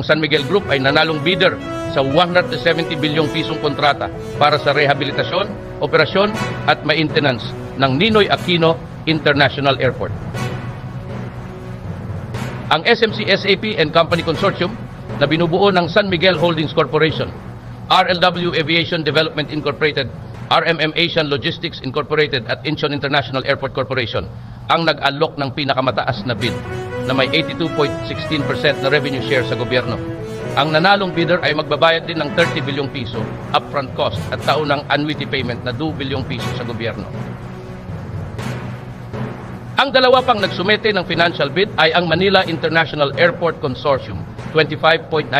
San Miguel Group ay nanalong bidder sa 170 bilyong pisong kontrata para sa rehabilitasyon, operasyon at maintenance ng Ninoy Aquino International Airport. Ang SMC SAP and Company Consortium na binubuo ng San Miguel Holdings Corporation, RLW Aviation Development Incorporated, RMM Asian Logistics Incorporated at Incheon International Airport Corporation ang nag-alok ng pinakamataas na bid na may 82.16% na revenue share sa gobyerno. Ang nanalong bidder ay magbabayad din ng 30 bilyong piso upfront cost at taunang annuity payment na 2 bilyong piso sa gobyerno. Ang dalawa pang nagsumete ng financial bid ay ang Manila International Airport Consortium, 25.91%,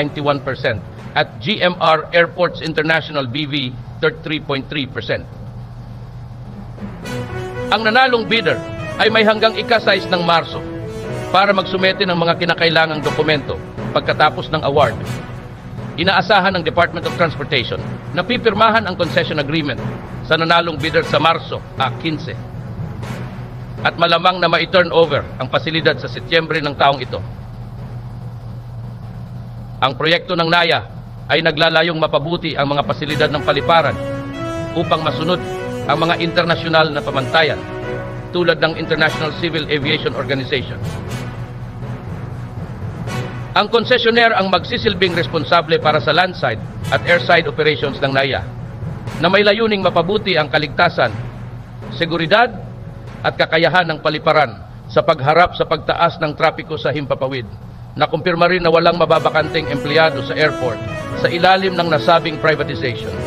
at GMR Airports International BV, 33.3%. Ang nanalong bidder ay may hanggang ika-6 ng Marso para magsumete ng mga kinakailangang dokumento pagkatapos ng award. Inaasahan ng Department of Transportation na pipirmahan ang concession agreement sa nanalong bidder sa Marso 15 at malamang na ma-turn over ang pasilidad sa Setyembre ng taong ito. Ang proyekto ng NAIA ay naglalayong mapabuti ang mga pasilidad ng paliparan upang masunod ang mga internasyonal na pamantayan tulad ng International Civil Aviation Organization. Ang concessionaire ang magsisilbing responsable para sa landside at airside operations ng NAIA na may layuning mapabuti ang kaligtasan, seguridad at kakayahan ng paliparan sa pagharap sa pagtaas ng trapiko sa himpapawid. Nakumpirma rin na walang mababakanteng empleyado sa airport sa ilalim ng nasabing privatization.